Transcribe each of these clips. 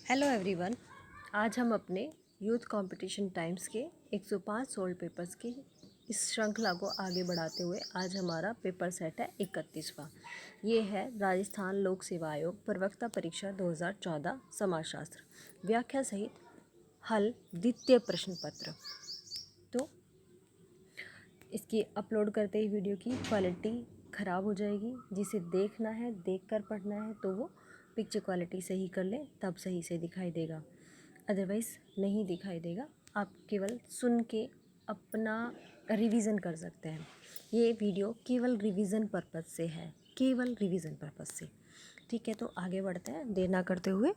Hello everyone. आज हम अपने यूथ कंपटीशन टाइम्स के 105 सोल्ड पेपर्स की इस श्रृंखला को आगे बढ़ाते हुए आज हमारा पेपर सेट है 31वां। ये है राजस्थान लोक सेवा आयोग प्रवक्ता परीक्षा 2014 समाजशास्त्र व्याख्या सहित हल द्वितीय प्रश्न पत्र। तो इसकी अपलोड करते ही वीडियो की क्वालिटी ख़राब हो जाएगी। जिसे देखना है, देखकर पढ़ना है तो वो पिक्चर क्वालिटी सही कर ले, तब सही से दिखाई देगा, अदरवाइज़ नहीं दिखाई देगा। आप केवल सुन के अपना रिवीजन कर सकते हैं। ये वीडियो केवल रिवीजन पर्पज़ से है, केवल रिवीजन पर्पज़ से। ठीक है, तो आगे बढ़ते हैं देर ना करते हुए।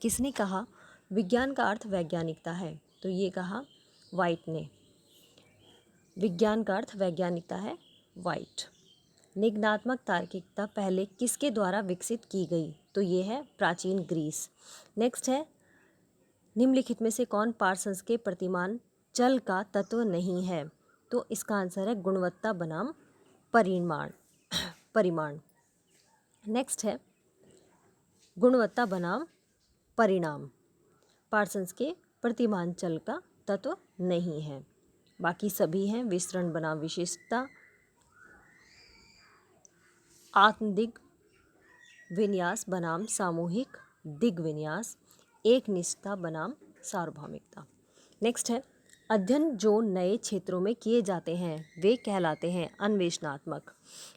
किसने कहा विज्ञान का अर्थ वैज्ञानिकता है? तो ये कहा वाइट ने। विज्ञान का अर्थ वैज्ञानिकता है, वाइट। निगनात्मक तार्किकता पहले किसके द्वारा विकसित की गई? तो ये है प्राचीन ग्रीस। नेक्स्ट है निम्नलिखित में से कौन पार्सन्स के प्रतिमान चल का तत्व नहीं है? तो इसका आंसर है गुणवत्ता बनाम परिमाण। नेक्स्ट है गुणवत्ता बनाम परिणाम। पार्सन्स के प्रतिमान चल का तत्व नहीं है, बाकी सभी हैं। विस्तरण बनाम विशिष्टता, आत्मदिग विन्यास बनाम सामूहिक दिग्विन्यास, एकनिष्ठता बनाम सार्वभौमिकता। नेक्स्ट है अध्ययन जो नए क्षेत्रों में किए जाते हैं वे कहलाते हैं अन्वेषणात्मक।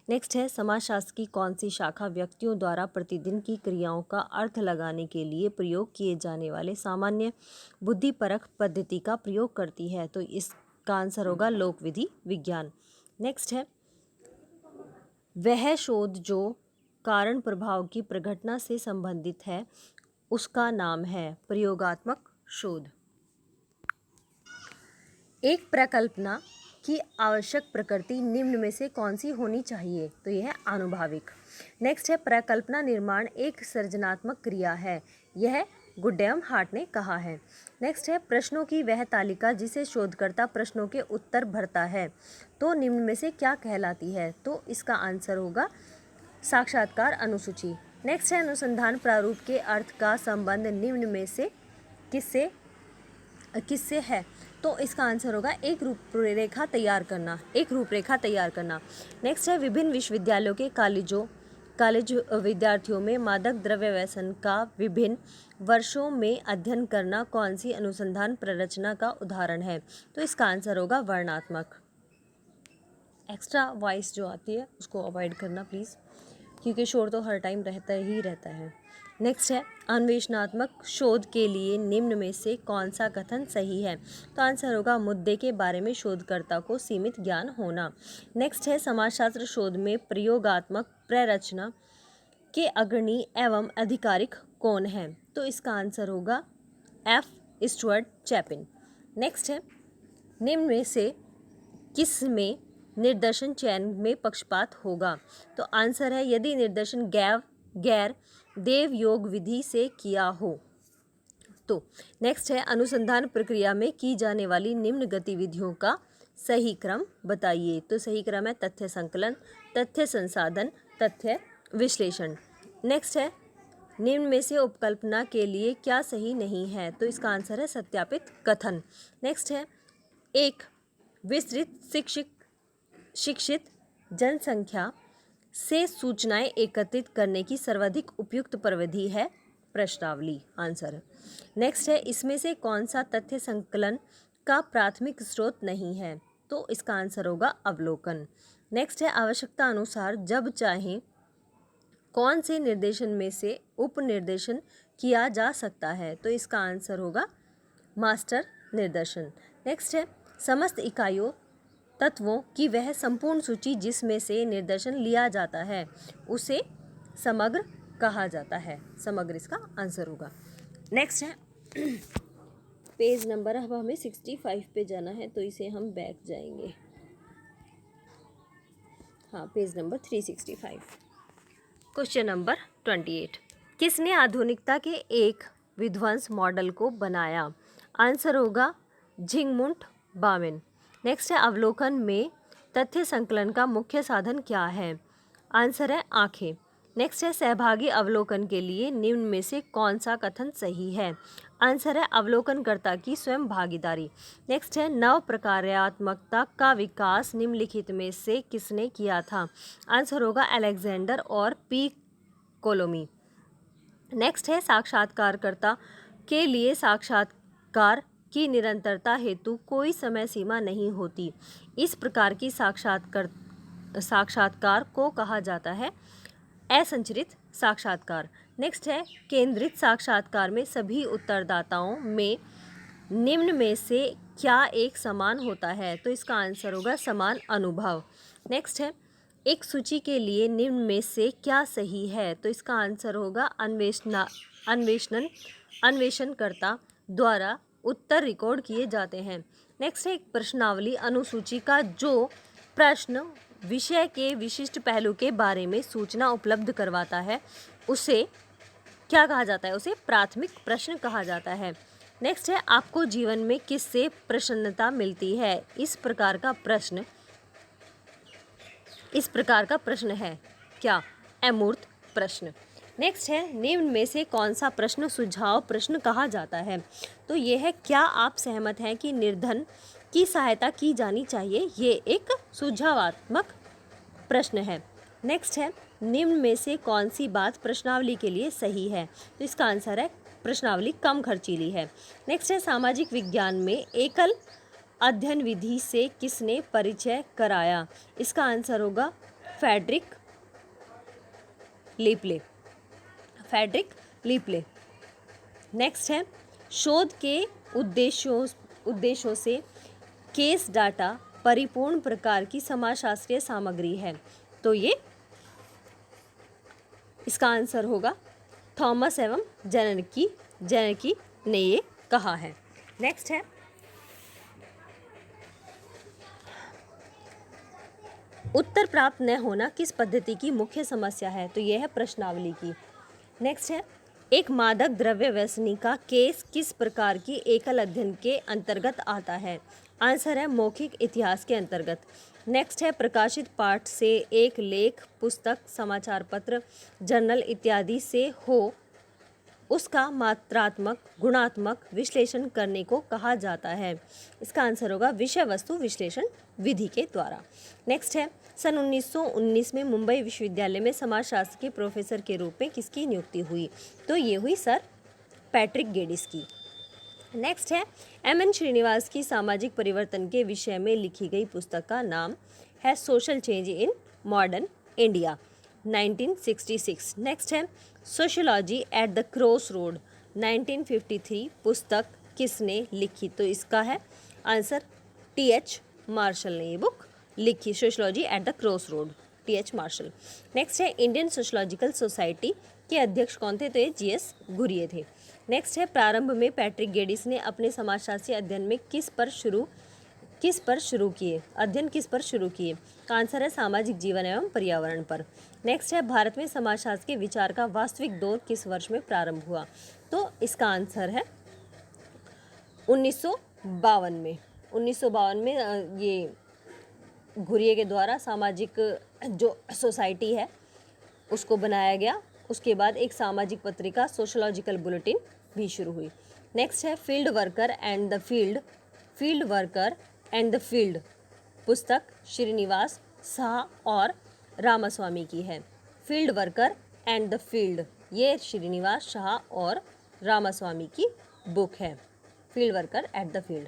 नेक्स्ट है समाजशास्त्र की कौन सी शाखा व्यक्तियों द्वारा प्रतिदिन की क्रियाओं का अर्थ लगाने के लिए प्रयोग किए जाने वाले सामान्य बुद्धिपरक पद्धति का प्रयोग करती है? तो इसका आंसर होगा लोक विधि विज्ञान। नेक्स्ट है वह शोध जो कारण प्रभाव की प्रघटना से संबंधित है उसका नाम है प्रयोगात्मक शोध। एक प्रकल्पना की आवश्यक प्रकृति निम्न में से कौन सी होनी चाहिए? तो यह है आनुभाविक। नेक्स्ट है प्रकल्पना निर्माण एक सृजनात्मक क्रिया है, यह गुड्डम हार्ट ने कहा है। नेक्स्ट है प्रश्नों की वह तालिका जिसे शोधकर्ता प्रश्नों के उत्तर भरता है तो निम्न में से क्या कहलाती है? तो इसका आंसर होगा साक्षात्कार अनुसूची। नेक्स्ट है अनुसंधान प्रारूप के अर्थ का संबंध निम्न में से किससे है? तो इसका आंसर होगा एक रूपरेखा तैयार करना। नेक्स्ट है विभिन्न विश्वविद्यालयों के कॉलेज विद्यार्थियों में मादक द्रव्य व्यसन का विभिन्न वर्षों में अध्ययन करना कौन सी अनुसंधान प्ररचना का उदाहरण है? तो इसका आंसर होगा वर्णनात्मक। एक्स्ट्रा वॉइस जो आती है उसको अवॉइड करना प्लीज़, क्योंकि शोर तो हर टाइम रहता है। नेक्स्ट है अन्वेषणात्मक शोध के लिए निम्न में से कौन सा कथन सही है? तो आंसर होगा मुद्दे के बारे में शोधकर्ता को सीमित ज्ञान होना। नेक्स्ट है समाजशास्त्र शोध में प्रयोगात्मक प्ररचना के अग्रणी एवं आधिकारिक कौन है? तो इसका आंसर होगा एफ स्टुअर्ट चैपिन। नेक्स्ट है निम्न में से किस में निर्देशन चयन में पक्षपात होगा? तो आंसर है यदि निर्देशन गैर देव योग विधि से किया हो तो। नेक्स्ट है अनुसंधान प्रक्रिया में की जाने वाली निम्न गतिविधियों का सही क्रम बताइए? तो सही क्रम है तथ्य संकलन, तथ्य संसाधन, तथ्य विश्लेषण। नेक्स्ट है निम्न में से उपकल्पना के लिए क्या सही नहीं है? तो इसका आंसर है सत्यापित कथन। नेक्स्ट है एक विस्तृत शिक्षित जनसंख्या से सूचनाएं एकत्रित करने की सर्वाधिक उपयुक्त प्रविधि है प्रश्नावली। आंसर है। नेक्स्ट है इसमें से कौन सा तथ्य संकलन का प्राथमिक स्रोत नहीं है? तो इसका आंसर होगा अवलोकन। नेक्स्ट है आवश्यकता अनुसार जब चाहे कौन से निर्देशन में से उपनिर्देशन किया जा सकता है? तो इसका आंसर होगा मास्टर निर्देशन। नेक्स्ट है समस्त इकाइयों तत्वों की वह संपूर्ण सूची जिसमें से निर्देशन लिया जाता है उसे समग्र कहा जाता है। समग्र इसका आंसर होगा। नेक्स्ट है पेज नंबर, अब हमें 65 पे जाना है तो इसे हम बैक जाएंगे। हाँ, पेज नंबर 365। Question number 28। किसने आधुनिकता के एक विध्वंस मॉडल को बनाया? आंसर होगा झिगमुंट बामेन। नेक्स्ट है अवलोकन में तथ्य संकलन का मुख्य साधन क्या है? आंसर है आँखें। नेक्स्ट है सहभागी अवलोकन के लिए निम्न में से कौन सा कथन सही है? आंसर है अवलोकनकर्ता की स्वयं भागीदारी। नेक्स्ट है नव प्रकार्यात्मकता का विकास निम्नलिखित में से किसने किया था? आंसर होगा अलेक्जेंडर और पी कोलोमी। नेक्स्ट है साक्षात्कारकर्ता के लिए साक्षात्कार की निरंतरता हेतु कोई समय सीमा नहीं होती। इस प्रकार की साक्षात्कार को कहा जाता है असंरचित साक्षात्कार। नेक्स्ट है केंद्रित साक्षात्कार में सभी उत्तरदाताओं में निम्न में से क्या एक समान होता है? तो इसका आंसर होगा समान अनुभव। नेक्स्ट है एक सूची के लिए निम्न में से क्या सही है? तो इसका आंसर होगा अन्वेषणकर्ता द्वारा उत्तर रिकॉर्ड किए जाते हैं। नेक्स्ट है एक प्रश्नावली अनुसूची का जो प्रश्न विषय के विशिष्ट पहलू के बारे में सूचना उपलब्ध करवाता है उसे क्या कहा जाता है? उसे प्राथमिक प्रश्न कहा जाता है। नेक्स्ट है आपको जीवन में किससे प्रसन्नता मिलती है? इस प्रकार का प्रश्न है क्या? अमूर्त प्रश्न। नेक्स्ट है निम्न में से कौन सा प्रश्न सुझाव प्रश्न कहा जाता है? तो ये है क्या आप सहमत हैं कि निर्धन की सहायता की जानी चाहिए? ये एक सुझावात्मक प्रश्न है। नेक्स्ट है निम्न में से कौन सी बात प्रश्नावली के लिए सही है? तो इसका आंसर है प्रश्नावली कम खर्चीली है। नेक्स्ट है सामाजिक विज्ञान में एकल अध्ययन विधि से किसने परिचय कराया? इसका आंसर होगा फ्रेडरिक लीपले। नेक्स्ट है शोध के उद्देश्यों से केस डाटा परिपूर्ण प्रकार की समाजशास्त्रीय सामग्री है। तो ये इसका आंसर होगा थॉमस एवं जेनकी ने ये कहा है। नेक्स्ट है उत्तर प्राप्त न होना किस पद्धति की मुख्य समस्या है? तो यह है प्रश्नावली की। नेक्स्ट है एक मादक द्रव्य व्यसनी का केस किस प्रकार की एकल अध्ययन के अंतर्गत आता है? आंसर है मौखिक इतिहास के अंतर्गत। नेक्स्ट है प्रकाशित पाठ से एक लेख, पुस्तक, समाचार पत्र, जर्नल इत्यादि से हो उसका मात्रात्मक गुणात्मक विश्लेषण करने को कहा जाता है। इसका आंसर होगा विषय वस्तु विश्लेषण विधि के द्वारा। नेक्स्ट है सन 1919 में मुंबई विश्वविद्यालय में समाजशास्त्र के प्रोफेसर के रूप में किसकी नियुक्ति हुई? तो ये हुई सर पैट्रिक गेडिस की। नेक्स्ट है एम.एन. श्रीनिवास की सामाजिक परिवर्तन के विषय में लिखी गई पुस्तक का नाम है social change in modern India 1966। Next है sociology at the cross road 1953 पुस्तक किसने लिखी? तो इसका है आंसर टी.एच. मार्शल ने ये बुक लिखी, sociology at the cross road, T H. Marshall. Next है इंडियन सोशियोलॉजिकल सोसाइटी के अध्यक्ष कौन थे? तो ये जी.एस. घुरिये थे। नेक्स्ट है प्रारंभ में पैट्रिक गेडिस ने अपने समाजशास्त्री अध्ययन में किस पर शुरू किए? आंसर है सामाजिक जीवन एवं पर्यावरण पर। नेक्स्ट है भारत में समाजशास्त्र के विचार का वास्तविक दौर किस वर्ष में प्रारंभ हुआ? तो इसका आंसर है 1952 में। 1952 में ये घुरिये के द्वारा सामाजिक जो सोसाइटी है उसको बनाया गया। उसके बाद एक सामाजिक पत्रिका सोशोलॉजिकल बुलेटिन भी शुरू हुई। नेक्स्ट है field worker and the field पुस्तक श्रीनिवास शाह और रामास्वामी की है। Field worker and the field ये श्रीनिवास शाह और रामास्वामी की बुक है, field worker at the field.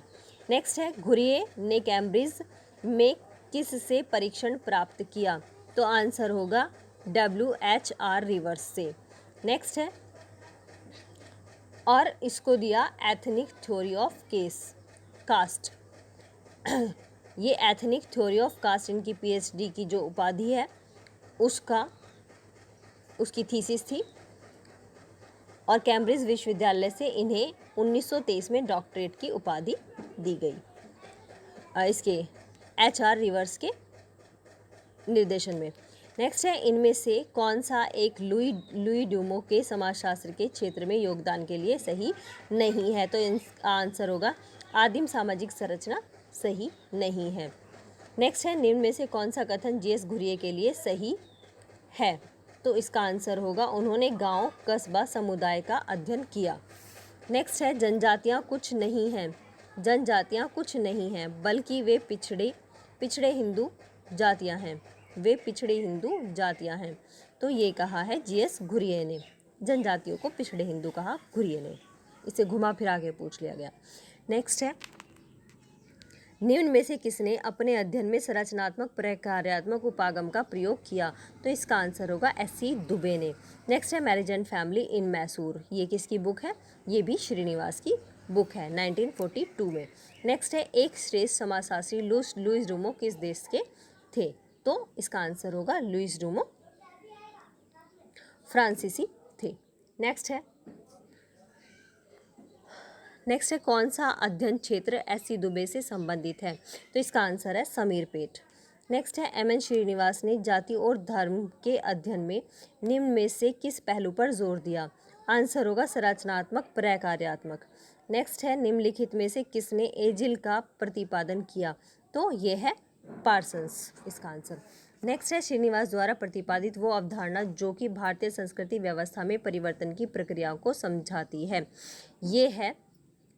Next है घुरिये ने कैम्ब्रिज में किस से परीक्षण प्राप्त किया? तो आंसर होगा W.H.R. रिवर्स से। नेक्स्ट है और इसको दिया एथनिक थ्योरी ऑफ कास्ट ये एथनिक थ्योरी ऑफ कास्ट इनकी PhD की जो उपाधि है उसकी थीसिस थी और कैम्ब्रिज विश्वविद्यालय से इन्हें 1923 में डॉक्टरेट की उपाधि दी गई इसके HR रिवर्स के निर्देशन में। नेक्स्ट है इनमें से कौन सा एक लुई ड्यूमो के समाजशास्त्र के क्षेत्र में योगदान के लिए सही नहीं है? तो इसका आंसर होगा आदिम सामाजिक संरचना सही नहीं है। नेक्स्ट है निम्न में से कौन सा कथन जी.एस. घुरिये के लिए सही है? तो इसका आंसर होगा उन्होंने गांव, कस्बा, समुदाय का अध्ययन किया। नेक्स्ट है जनजातियां कुछ नहीं हैं। जनजातियां कुछ नहीं हैं बल्कि वे पिछड़े हिंदू जातियां हैं। वे पिछड़े हिंदू जातियां हैं। तो ये कहा है जीएस घुरिये ने। जनजातियों को पिछड़े हिंदू कहा घुरिये ने। इसे घुमा फिरा के पूछ लिया गया। नेक्स्ट है निम्न में से किसने अपने अध्ययन में संरचनात्मक प्रकार्यात्मक उपागम का प्रयोग किया? तो इसका आंसर होगा एससी दुबे ने। नेक्स्ट है मैरिजन फैमिली इन मैसूर। ये किसकी बुक है? ये भी श्रीनिवास की बुक है 1942 में। नेक्स्ट है एक श्रेष्ठ समाजशास्त्री लुईस डूमो किस देश के थे? तो इसका आंसर होगा लुईस डूमो फ्रांसीसी थे। नेक्स्ट है कौन सा अध्ययन क्षेत्र एससी दुबे से संबंधित है? तो इसका आंसर है समीरपेट। नेक्स्ट है एमएन श्रीनिवास ने जाति और धर्म के अध्ययन में निम्न में से किस पहलू पर जोर दिया? आंसर होगा संरचनात्मक प्रकार्यात्मक। नेक्स्ट है निम्नलिखित में से किसने एजिल का प्रतिपादन किया? तो ये है पार्सन्स इसका आंसर। नेक्स्ट है श्रीनिवास द्वारा प्रतिपादित वो अवधारणा जो कि भारतीय संस्कृति व्यवस्था में परिवर्तन की प्रक्रियाओं को समझाती है। ये है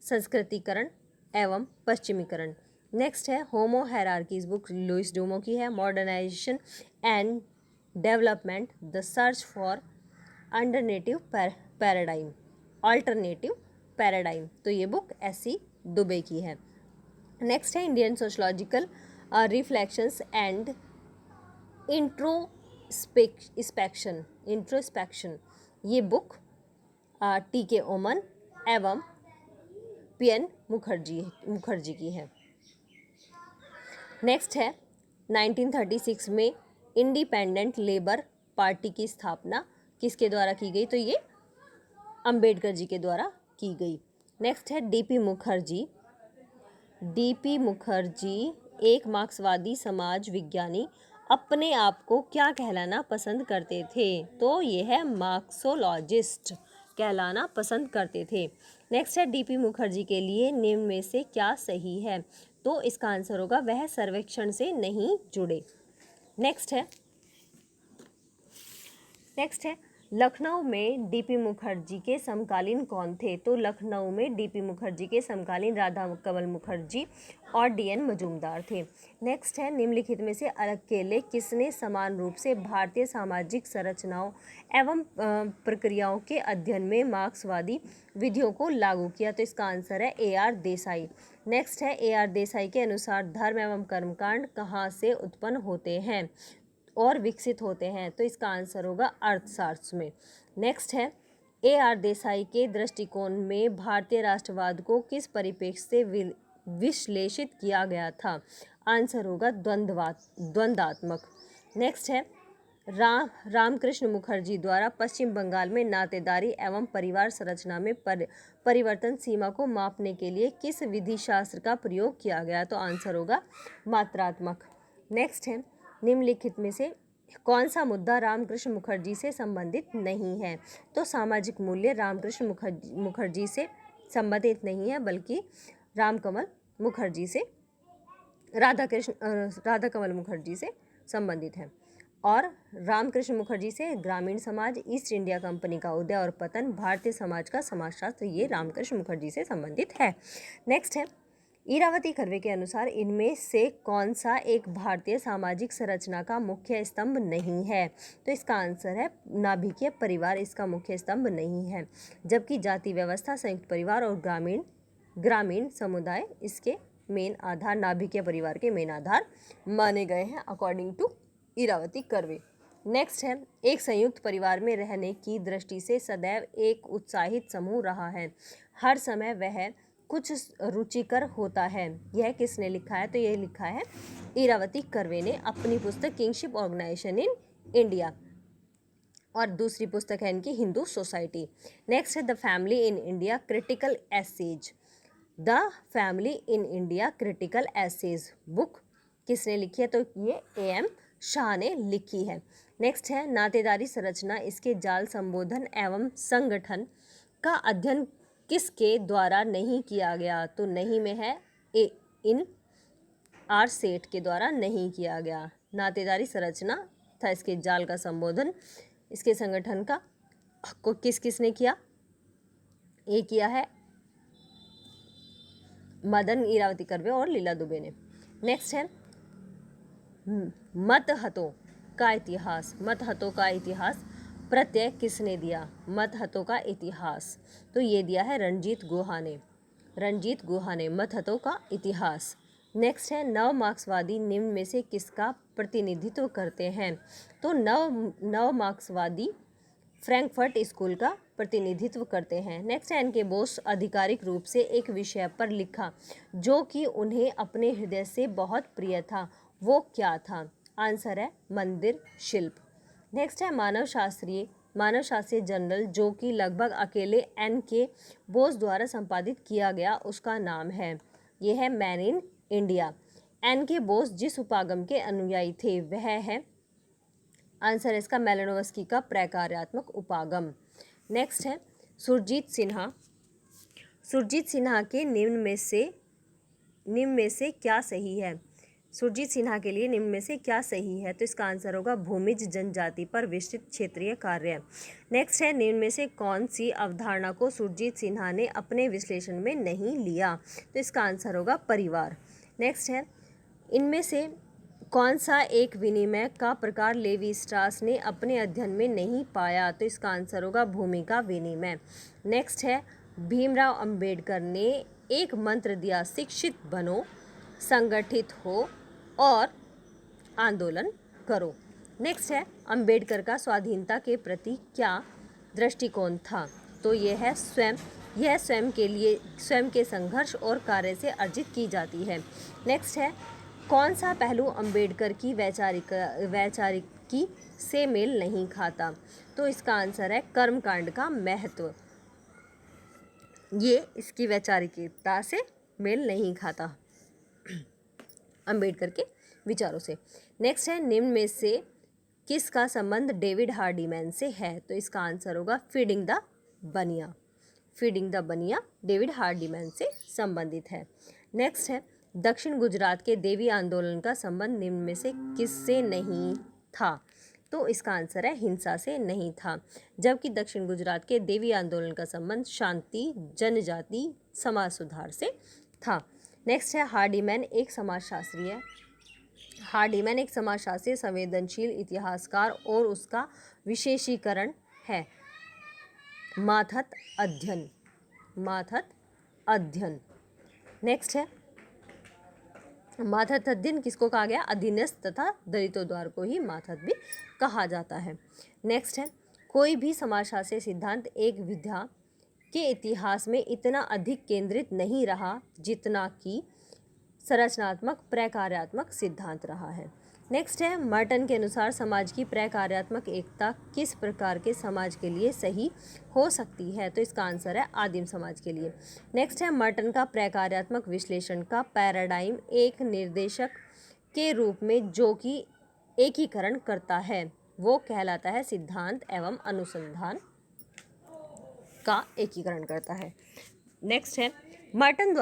संस्कृतिकरण एवं पश्चिमीकरण। नेक्स्ट है homo hierarchicus book Louis Dumont की है। Modernisation and development the search for alternative paradigm. तो ये बुक एससी दुबे की है। नेक्स्ट है Indian sociological reflections and introspection. ये बुक टीके ओमन एवं पीएन मुखर्जी की है। नेक्स्ट है 1936 में इंडिपेंडेंट लेबर पार्टी की स्थापना किसके द्वारा की गई? तो ये अंबेडकर जी के द्वारा की गई। नेक्स्ट है डीपी मुखर्जी एक मार्क्सवादी समाज विज्ञानी अपने आप को क्या कहलाना पसंद करते थे? तो ये है मार्क्सोलॉजिस्ट कहलाना पसंद करते थे। नेक्स्ट है डीपी मुखर्जी के लिए निम्न में से क्या सही है? तो इसका आंसर होगा वह सर्वेक्षण से नहीं जुड़े। नेक्स्ट है लखनऊ में डीपी मुखर्जी के समकालीन कौन थे? तो लखनऊ में डीपी मुखर्जी के समकालीन राधा कमल मुखर्जी और डीएन मजूमदार थे। नेक्स्ट है निम्नलिखित में से अकेले किसने समान रूप से भारतीय सामाजिक संरचनाओं एवं प्रक्रियाओं के अध्ययन में मार्क्सवादी विधियों को लागू किया? तो इसका आंसर है AR देसाई। नेक्स्ट है AR देसाई के अनुसार धर्म एवं कर्मकांड कहाँ से उत्पन्न होते हैं और विकसित होते हैं? तो इसका आंसर होगा अर्थशास्त्र में। नेक्स्ट है AR देसाई के दृष्टिकोण में भारतीय राष्ट्रवाद को किस परिप्रेक्ष्य से विश्लेषित किया गया था? आंसर होगा द्वंद्वात्मक। नेक्स्ट है रामकृष्ण मुखर्जी द्वारा पश्चिम बंगाल में नातेदारी एवं परिवार संरचना में परिवर्तन सीमा को मापने के लिए किस विधि शास्त्र का प्रयोग किया गया? तो आंसर होगा मात्रात्मक। नेक्स्ट है निम्नलिखित में से कौन सा मुद्दा रामकृष्ण मुखर्जी से संबंधित नहीं है? तो सामाजिक मूल्य रामकृष्ण मुखर्जी से संबंधित नहीं है बल्कि राधा कमल मुखर्जी से संबंधित है। और रामकृष्ण मुखर्जी से ग्रामीण समाज, ईस्ट इंडिया कंपनी का उदय और पतन, भारतीय समाज का समाजशास्त्र, ये रामकृष्ण मुखर्जी से संबंधित है। नेक्स्ट है इरावती कर्वे के अनुसार इनमें से कौन सा एक भारतीय सामाजिक संरचना का मुख्य स्तंभ नहीं है? तो इसका आंसर है नाभिकीय परिवार इसका मुख्य स्तंभ नहीं है, जबकि जाति व्यवस्था, संयुक्त परिवार और ग्रामीण समुदाय इसके मेन आधार, नाभिकीय परिवार के मेन आधार माने गए हैं according to Irawati Karve. Next है एक संयुक्त परिवार में रहने की दृष्टि से सदैव एक उत्साहित समूह रहा है, हर समय वह कुछ रुचिकर होता है। यह किसने लिखा है? तो यह लिखा है इरावती कर्वे ने अपनी पुस्तक किंगशिप ऑर्गेनाइजेशन इन इंडिया, और दूसरी पुस्तक है इनकी हिंदू सोसाइटी। नेक्स्ट है the family in India critical essays. The family in India critical essays book किसने लिखी है? तो ये AM शाह ने लिखी है। नेक्स्ट है नातेदारी संरचना, इसके जाल, संबोधन एवं संगठन का अध्ययन किसके द्वारा नहीं किया गया? तो नहीं में है इन R सेठ के द्वारा नहीं किया गया। नातेदारी संरचना था इसके जाल का संबोधन इसके संगठन का को किस किसने किया? ये किया है मदन इरावती कर्वे और लीला दुबे ने। नेक्स्ट है मतहतों का इतिहास। मतहतों का इतिहास प्रत्यय किसने दिया? मतहतों का इतिहास तो ये दिया है रणजीत गुहा ने। रणजीत गुहा ने मतहतों का इतिहास। नेक्स्ट है नव मार्क्सवादी निम्न में से किसका प्रतिनिधित्व करते हैं? तो नव मार्क्सवादी फ्रैंकफर्ट स्कूल का प्रतिनिधित्व करते हैं। नेक्स्ट है एन.के. बोस आधिकारिक रूप से एक विषय पर लिखा जो कि उन्हें अपने हृदय से बहुत प्रिय था, वो क्या था? आंसर है मंदिर शिल्प। नेक्स्ट है मानव शास्त्रीय जर्नल जो कि लगभग अकेले एन.के. बोस द्वारा संपादित किया गया, उसका नाम है, ये है man in India. NK. Bose जिस उपागम के अनुयायी थे वह है, आंसर है इसका मेलानोव्स्की का प्रकार्यात्मक उपागम। नेक्स्ट है सुरजीत सिन्हा के निम्न में से क्या सही है? सुरजीत सिन्हा के लिए निम्न में से क्या सही है? तो इसका आंसर होगा भूमिज जनजाति पर विस्तृत क्षेत्रीय कार्य। नेक्स्ट है निम्न में से कौन सी अवधारणा को सुरजीत सिन्हा ने अपने विश्लेषण में नहीं लिया? तो इसका आंसर होगा परिवार। नेक्स्ट है इनमें से कौन सा एक विनिमय का प्रकार लेवी स्ट्रास ने अपने अध्ययन में नहीं पाया? तो इसका आंसर होगा भूमिका विनिमय। नेक्स्ट है भीमराव अंबेडकर ने एक मंत्र दिया, शिक्षित बनो, संगठित हो और आंदोलन करो। नेक्स्ट है अंबेडकर का स्वाधीनता के प्रति क्या दृष्टिकोण था? तो यह स्वयं के संघर्ष और कार्य से अर्जित की जाती है। नेक्स्ट है कौन सा पहलू अंबेडकर की वैचारिकी से मेल नहीं खाता? तो इसका आंसर है कर्मकांड का महत्व, ये इसकी वैचारिकता से मेल नहीं खाता अंबेडकर के विचारों से। नेक्स्ट है निम्न में से किसका संबंध डेविड हार्डीमैन से है? तो इसका आंसर होगा फीडिंग द बनिया डेविड हार्डीमैन से संबंधित है। नेक्स्ट है दक्षिण गुजरात के देवी आंदोलन का संबंध निम्न में से किससे नहीं था? तो इसका आंसर है हिंसा से नहीं था, जबकि दक्षिण गुजरात के देवी आंदोलन का संबंध शांति, जनजाति, समाज सुधार से था। नेक्स्ट है हार्डीमैन एक समाजशास्त्री, संवेदनशील इतिहासकार और उसका विशेषीकरण है माथत अध्ययन। नेक्स्ट है माथत अध्ययन किसको कहा गया? अधीनस्थ तथा दलितों द्वारा को ही माथत भी कहा जाता है। नेक्स्ट है कोई भी समाजशास्त्रीय सिद्धांत एक विधा के इतिहास में इतना अधिक केंद्रित नहीं रहा जितना कि संरचनात्मक प्रकार्यात्मक सिद्धांत रहा है। नेक्स्ट है मर्टन के अनुसार समाज की प्रकार्यात्मक एकता किस प्रकार के समाज के लिए सही हो सकती है? तो इसका आंसर है आदिम समाज के लिए। नेक्स्ट है मर्टन का प्रकार्यात्मक विश्लेषण का पैराडाइम एक निर्देशक के रूप में जो कि एकीकरण करता है वो कहलाता है सिद्धांत एवं अनुसंधान का एकीकरण करता है। नेक्स्ट है मर्टन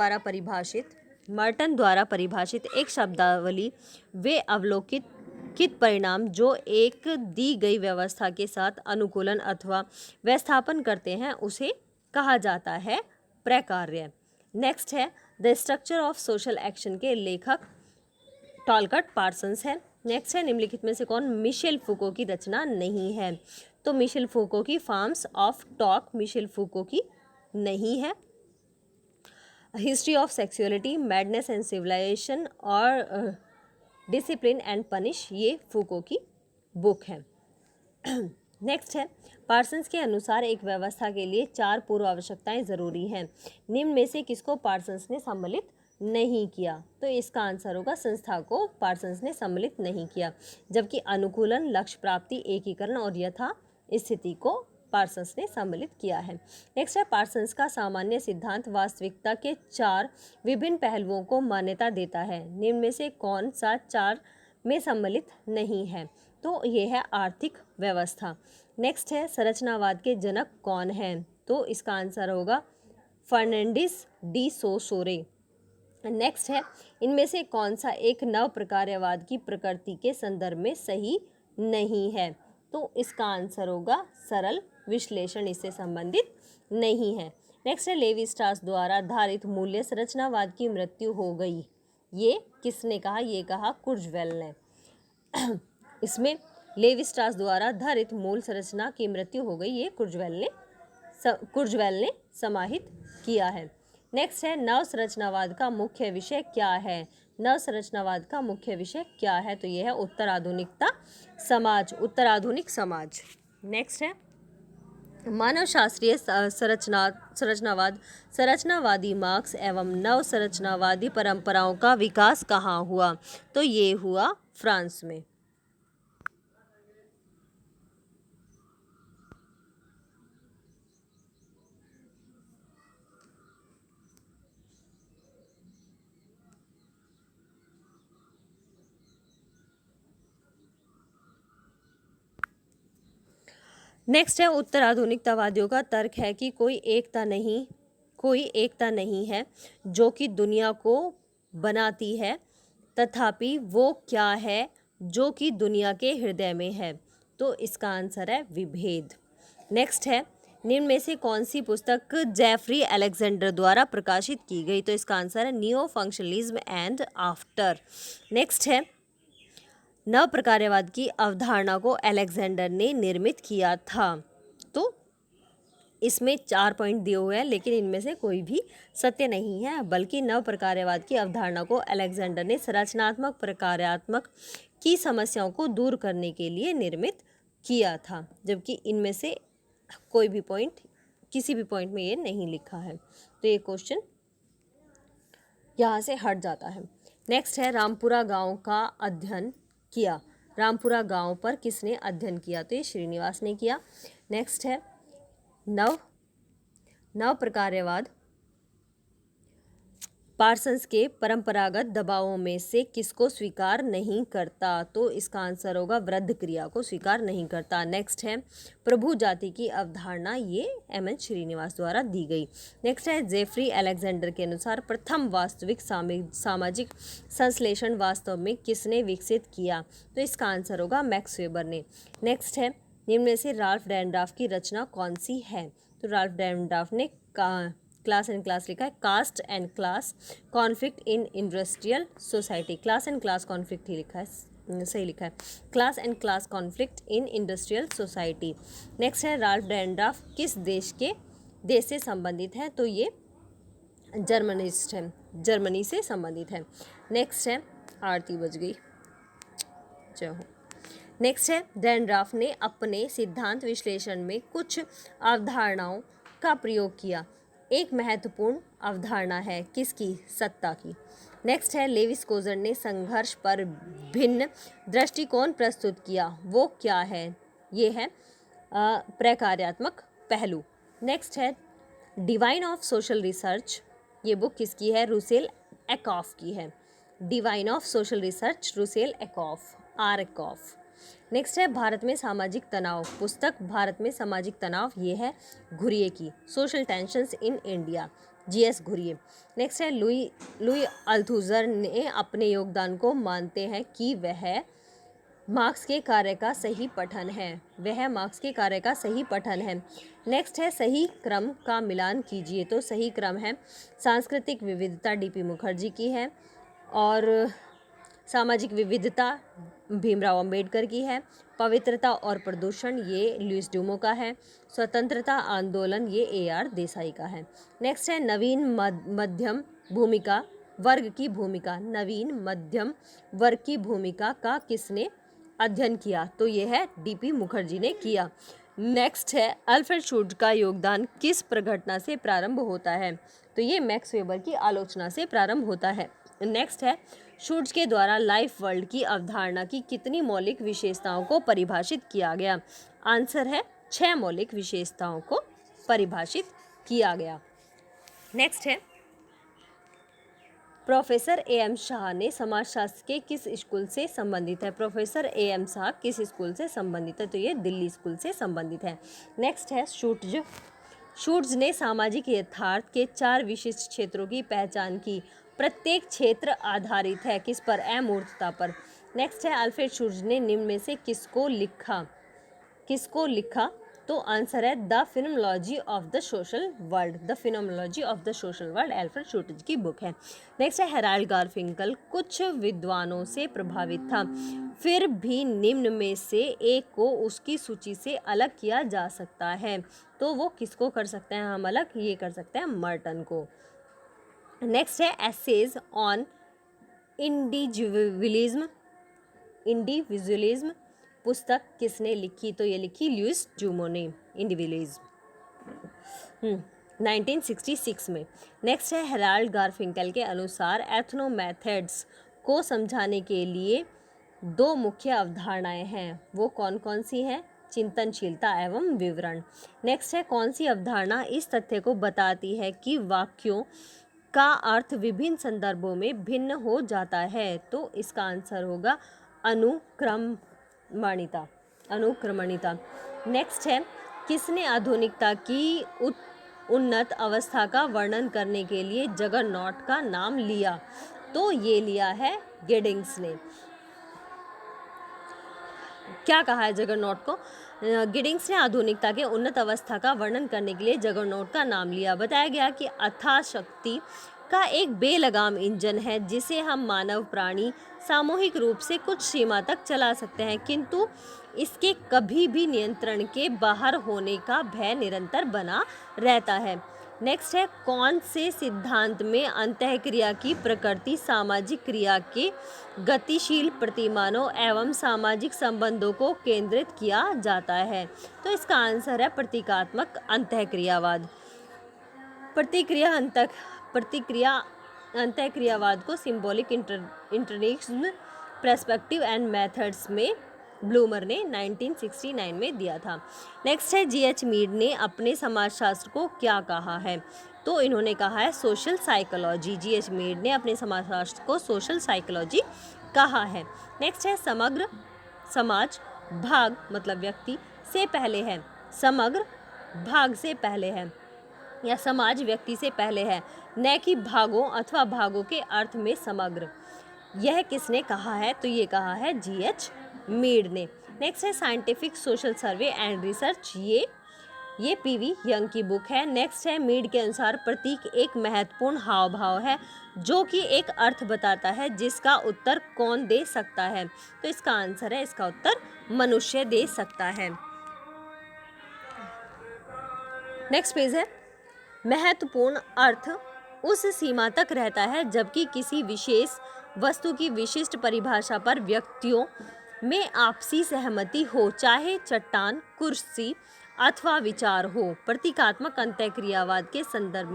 द्वारा परिभाषित एक शब्दावली वे अवलोकित परिणाम जो एक दी गई व्यवस्था के साथ अनुकूलन अथवा विस्थापन करते हैं उसे कहा जाता है प्रकार्य। नेक्स्ट है the structure of social action के लेखक टॉलकट पार्सन्स है। नेक्स्ट है निम्नलिखित में से कौन मिशेल फूको की रचना नहीं है? तो मिशेल फूको की forms of talk Michel Foucault की नहीं है। History of sexuality, madness and civilization और डिसिप्लिन एंड पनिश ये फूको की बुक है। नेक्स्ट है पार्सन्स के अनुसार एक व्यवस्था के लिए 4 पूर्व आवश्यकताएं जरूरी हैं, निम्न में से किसको पार्सन्स ने सम्मिलित नहीं किया? तो इसका आंसर होगा संस्था को पार्सन्स ने सम्मिलित नहीं किया, जबकि अनुकूलन, लक्ष्य प्राप्ति, एकीकरण और यथा स्थिति को पार्सन्स ने सम्मिलित किया है। नेक्स्ट है पार्सन्स का सामान्य सिद्धांत वास्तविकता के 4 विभिन्न पहलुओं को मान्यता देता है, निम्न में से कौन सा 4 में सम्मिलित नहीं है? तो ये है आर्थिक व्यवस्था। नेक्स्ट है संरचनावाद के जनक कौन हैं? तो इसका आंसर होगा फर्नांडिस डी सोसोरे। नेक्स्ट है इनमें से कौन सा एक नव प्रकार्यवाद की प्रकृति के संदर्भ में सही नहीं है? तो इसका आंसर होगा सरल विश्लेषण, इससे संबंधित नहीं है। नेक्स्ट है लेवी स्ट्रास द्वारा आधारित मूल्य संरचनावाद की मृत्यु हो गई। ये किसने कहा? ये कहा कुर्जवेल ने। इसमें लेवी स्ट्रास द्वारा आधारित मूल संरचना की मृत्यु हो गई, ये कुर्जवेल ने समाहित किया है। नेक्स्ट है नव संरचनावाद का मुख्य विषय क्या है? नव संरचनावाद का मुख्य विषय क्या है? तो यह है उत्तराधुनिकता समाज, उत्तराधुनिक समाज। नेक्स्ट है मानव शास्त्रीय संरचनावाद, संरचनावादी मार्क्स एवं नव संरचनावादी परंपराओं का विकास कहाँ हुआ? तो ये हुआ फ्रांस में। नेक्स्ट है उत्तराधुनिकतावादियों का तर्क है कि कोई एकता नहीं है जो कि दुनिया को बनाती है, तथापि वो क्या है जो कि दुनिया के हृदय में है? तो इसका आंसर है विभेद। नेक्स्ट है निम्न में से कौन सी पुस्तक जेफरी अलेक्जेंडर द्वारा प्रकाशित की गई? तो इसका आंसर है neo functionalism and after. Next है नव प्रकार्यवाद की अवधारणा को अलेक्जेंडर ने निर्मित किया था। तो इसमें 4 पॉइंट दिए हुए हैं, लेकिन इनमें से कोई भी सत्य नहीं है, बल्कि नव प्रकार्यवाद की अवधारणा को अलेक्जेंडर ने संरचनात्मक प्रकार्यात्मक की समस्याओं को दूर करने के लिए निर्मित किया था, जबकि इनमें से कोई भी पॉइंट, किसी भी पॉइंट में ये नहीं लिखा है। तो ये क्वेश्चन यहाँ से हट जाता है। नेक्स्ट है रामपुरा गांव का अध्ययन किया। रामपुरा गांव पर किसने अध्ययन किया? तो ये श्रीनिवास ने किया। नेक्स्ट है नव प्रकार्यवाद पार्सन्स के परंपरागत दबावों में से किसको स्वीकार नहीं करता? तो इसका आंसर होगा वृद्ध क्रिया को स्वीकार नहीं करता। नेक्स्ट है प्रभु जाति की अवधारणा, ये एम.एन. श्रीनिवास द्वारा दी गई। नेक्स्ट है जेफरी अलेक्जेंडर के अनुसार प्रथम वास्तविक सामाजिक संश्लेषण वास्तव में किसने विकसित किया? तो इसका आंसर होगा मैक्स वेबर ने। नेक्स्ट है निम्न में से राल्फ डैनड्राफ की रचना कौन सी है? तो राल्फ डैनड्राफ ने क्लास एंड क्लास लिखा है, caste and class conflict in industrial society. Class and class conflict ही लिखा है, सही लिखा है, class and class conflict in industrial society. Next है राल्फ डैनड्राफ किस देश से संबंधित है? तो ये जर्मनिस्ट है, जर्मनी से संबंधित है। नेक्स्ट है आरती बज गई, जय हो। नेक्स्ट है डैनड्राफ ने अपने सिद्धांत विश्लेषण में कुछ अवधारणाओं का प्रयोग किया। एक महत्वपूर्ण अवधारणा है किसकी? सत्ता की। नेक्स्ट है लेविस कोजर ने संघर्ष पर भिन्न दृष्टिकोण प्रस्तुत किया, वो क्या है? ये है प्रकार्यात्मक पहलू। नेक्स्ट है डिवाइन ऑफ सोशल रिसर्च, ये बुक किसकी है? रूसेल एकॉफ की है। Divine of social research, Russell Ackoff, R Ackoff. Next है भारत में सामाजिक तनाव, पुस्तक भारत में सामाजिक तनाव, ये है घुरिये की, social tensions in India, GS Ghurye. Next है लुई अल्थुजर ने अपने योगदान को मानते हैं कि वह मार्क्स के कार्य का सही पठन है, वह मार्क्स के कार्य का सही पठन है। नेक्स्ट है सही क्रम का मिलान कीजिए, तो सही क्रम है सांस्कृतिक विविधता डीपी मुखर्जी की है, और सामाजिक विविधता भीमराव अंबेडकर की है, पवित्रता और प्रदूषण ये लुइस ड्यूमो का है, स्वतंत्रता आंदोलन ये ए.आर. देसाई का है। नेक्स्ट है नवीन मध्यम भूमिका वर्ग की भूमिका, नवीन मध्यम वर्ग की भूमिका का किसने अध्ययन किया? तो ये है डीपी मुखर्जी ने किया। नेक्स्ट है अल्फ्रेड शुट्ज का योगदान किस प्रघटना से प्रारंभ होता है? तो ये मैक्स वेबर की आलोचना से प्रारंभ होता है। नेक्स्ट है शुट्ज के द्वारा लाइफ वर्ल्ड की अवधारणा की कितनी मौलिक विशेषताओं को परिभाषित किया गया? आंसर है 6 मौलिक विशेषताओं को परिभाषित किया गया। नेक्स्ट है प्रोफेसर ए.एम. शाह ने समाजशास्त्र के किस स्कूल से संबंधित है? Professor AM. शाह किस स्कूल से संबंधित है? तो ये दिल्ली स्कूल से संबंधित है। नेक्स्ट है शुट्ज ने सामाजिक यथार्थ के 4 विशिष्ट क्षेत्रों की पहचान की, प्रत्येक क्षेत्र आधारित है किस पर? अमूर्तता पर। नेक्स्ट है अल्फ्रेड शुट्ज ने निम्न में से किसको लिखा? किसको लिखा? तो आंसर है the phenomenology of the social world. The phenomenology of the social world Alfred Schutz की बुक है। नेक्स्ट है हेराल्ड गारफिंकल कुछ विद्वानों से प्रभावित था, फिर भी निम्न में से एक को उसकी सूची से अलग किया जा सकता है। तो वो किसको कर सकते हैं हम अलग? ये कर सकते हैं मर्टन को। नेक्स्ट है एसेज ऑन इंडिविजुअलिज्म। पुस्तक किसने लिखी? तो ये लिखी लुइस ड्यूमो ने, इंडिविजुअलिज्म 1966 में। नेक्स्ट है हेराल्ड गारफिंकल के अनुसार एथनोमेथड्स को समझाने के लिए दो मुख्य अवधारणाएं हैं, वो कौन कौन सी हैं? चिंतनशीलता एवं विवरण। नेक्स्ट है कौन सी अवधारणा इस तथ्य को बताती है कि वाक्यों का अर्थ विभिन्न संदर्भों में भिन्न हो जाता है? तो इसका आंसर होगा अनुक्रमणिता। नेक्स्ट है किसने आधुनिकता की उन्नत अवस्था का वर्णन करने के लिए जगरनॉट का नाम लिया? तो ये लिया है गिडिंग्स ने। क्या कहा है जगरनॉट को? गिडिंग्स ने आधुनिकता के उन्नत अवस्था का वर्णन करने के लिए जगरनॉट का नाम लिया। बताया गया कि अथाह शक्ति का एक बेलगाम इंजन है जिसे हम मानव प्राणी सामूहिक रूप से कुछ सीमा तक चला सकते हैं, किंतु इसके कभी भी नियंत्रण के बाहर होने का भय निरंतर बना रहता है। नेक्स्ट है कौन से सिद्धांत में अंतःक्रिया की प्रकृति सामाजिक क्रिया के गतिशील प्रतिमानों एवं सामाजिक संबंधों को केंद्रित किया जाता है? तो इसका आंसर है प्रतीकात्मक अंतःक्रियावाद। अंतःक्रियावाद को symbolic international perspective and methods में ब्लूमर ने 1969 में दिया था। नेक्स्ट है जीएच मीड ने अपने समाजशास्त्र को क्या कहा है? तो इन्होंने कहा है सोशल साइकोलॉजी। जीएच मीड ने अपने समाजशास्त्र को सोशल साइकोलॉजी कहा है। नेक्स्ट है समग्र समाज भाग मतलब व्यक्ति से पहले है, समग्र भाग से पहले है या समाज व्यक्ति से पहले है, न कि भागों अथवा भागों के अर्थ में समग्र। यह किसने कहा है? तो ये कहा है जीएच मीड ने। नेक्स्ट है scientific social survey and research, ये पीवी यंग की बुक है। नेक्स्ट है मीड के अनुसार प्रतीक एक महत्वपूर्ण हाव भाव है जो कि एक अर्थ बताता है, जिसका उत्तर कौन दे सकता है? तो इसका आंसर है, इसका उत्तर मनुष्य दे सकता है। नेक्स्ट पेज है महत्वपूर्ण अर्थ उस सीमा तक रहता है जबकि किसी विशेष वस्तु की विशिष्ट परिभाषा पर व्यक्तियों में आपसी सहमति हो, चाहे चट्टान, कुर्सी अथवा विचार हो। प्रतीकात्मक अंतःक्रियावाद के संदर्भ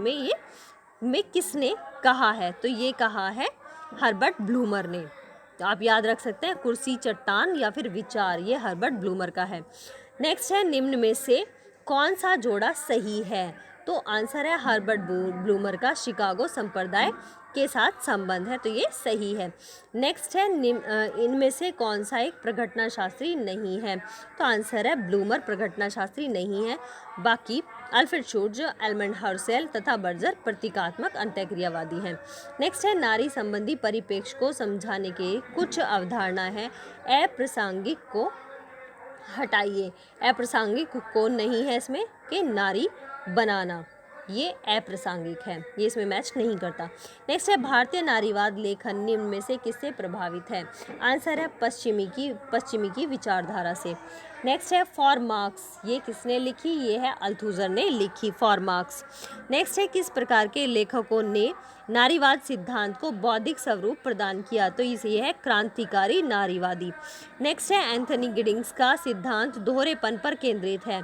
में किसने कहा है? तो ये कहा है हर्बर्ट ब्लूमर ने। तो आप याद रख सकते हैं कुर्सी, चट्टान या फिर विचार, ये हर्बर्ट ब्लूमर का है। नेक्स्ट है निम्न में से कौन सा जोड़ा सही है? तो आंसर है हर्बर्ट ब्लूमर का शिकागो संप्रदाय के साथ संबंध है, तो ये सही है। नेक्स्ट है इनमें से कौन सा एक प्रघटना शास्त्री नहीं है? तो आंसर है ब्लूमर प्रघटना शास्त्री नहीं है, बाकी अल्फ्रेड शोर्ज, एडमंड हर्सेल तथा बर्जर प्रतीकात्मक अंतःक्रियावादी हैं। नेक्स्ट है नारी संबंधी परिप्रेक्ष्य को समझाने के कुछ अवधारणा है, अप्रासंगिक को हटाइए। अप्रासंगिक को नहीं है इसमें कि नारी बनाना, ये अप्रासंगिक है, ये इसमें मैच नहीं करता। नेक्स्ट है भारतीय नारीवाद लेखन निम्न में से किससे प्रभावित है? आंसर है पश्चिमी की विचारधारा से। नेक्स्ट है फॉर मार्क्स, ये किसने लिखी? ये है अल्थुजर ने लिखी फॉर मार्क्स। नेक्स्ट है किस प्रकार के लेखकों ने नारीवाद सिद्धांत को बौद्धिक स्वरूप प्रदान किया? तो ये है क्रांतिकारी नारीवादी। नेक्स्ट है एंथनी गिडिंग्स का सिद्धांत दोहरेपन पर केंद्रित है,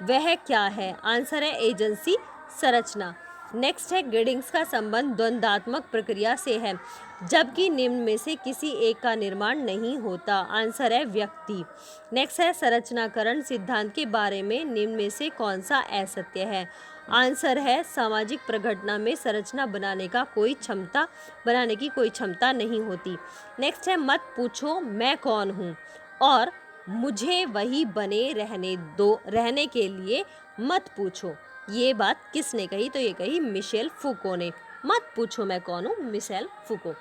वह क्या है? आंसर है एजेंसी संरचना। नेक्स्ट है गिडिंग्स का संबंध द्वंद्वात्मक प्रक्रिया से है, जबकि निम्न में से किसी एक का निर्माण नहीं होता। आंसर है व्यक्ति। नेक्स्ट है संरचनाकरण सिद्धांत के बारे में निम्न में से कौन सा असत्य है? आंसर है सामाजिक प्रघटना में संरचना बनाने की कोई क्षमता नहीं होती। नेक्स्ट है मत पूछो मैं कौन हूँ और मुझे वही बने रहने के लिए मत पूछो, ये बात किसने कही? तो ये कही मिशेल फूको ने। मत पूछो मैं कौन हूँ, मिशेल फूको।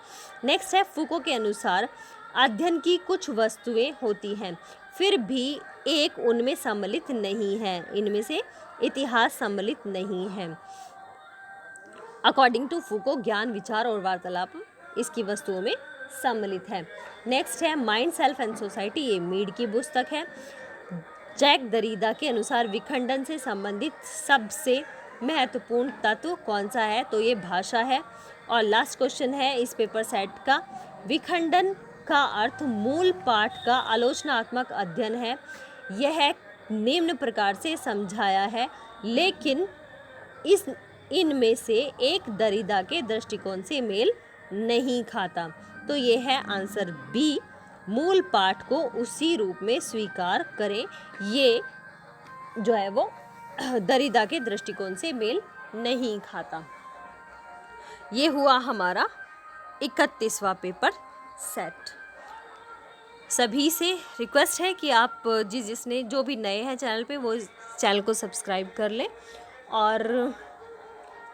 नेक्स्ट है फूको के अनुसार अध्ययन की कुछ वस्तुएं होती हैं, फिर भी एक उनमें सम्मिलित नहीं है, इनमें से इतिहास सम्मिलित नहीं है। अकॉर्डिंग टू फूको ज्ञान, विचार और वार्तालाप इसकी वस्तुओं में सम्मिलित है। नेक्स्ट है माइंड, सेल्फ एंड सोसाइटी, ये मीड की पुस्तक है। जैक दरीदा के अनुसार विखंडन से संबंधित सबसे महत्वपूर्ण तत्व कौन सा है, तो ये भाषा है। और लास्ट क्वेश्चन है इस पेपर सेट का, विखंडन का अर्थ मूल पाठ का आलोचनात्मक अध्ययन है। यह निम्न प्रकार से समझाया है, लेकिन इनमें से एक दरीदा के दृष्टिकोण से मेल नहीं खाता। तो ये है आंसर बी, मूल पाठ को उसी रूप में स्वीकार करें, ये जो है वो दरीदा के दृष्टिकोण से मेल नहीं खाता। ये हुआ हमारा 31वां पेपर सेट। सभी से रिक्वेस्ट है कि आप जिसने जो भी नए हैं चैनल पे वो इस चैनल को सब्सक्राइब कर लें,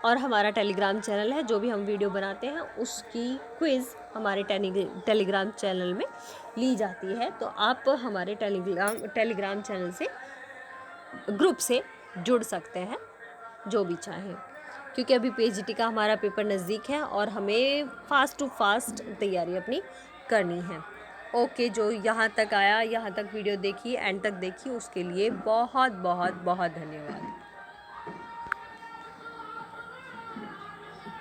और हमारा टेलीग्राम चैनल है, जो भी हम वीडियो बनाते हैं उसकी क्विज़ हमारे टेलीग्राम चैनल में ली जाती है। तो आप हमारे टेलीग्राम चैनल से ग्रुप से जुड़ सकते हैं जो भी चाहें, क्योंकि अभी पीएचडी का हमारा पेपर नज़दीक है और हमें फास्ट टू फास्ट तैयारी अपनी करनी है। ओके, जो यहाँ तक आया, यहाँ तक वीडियो देखी, एंड तक देखी, उसके लिए बहुत बहुत बहुत धन्यवाद।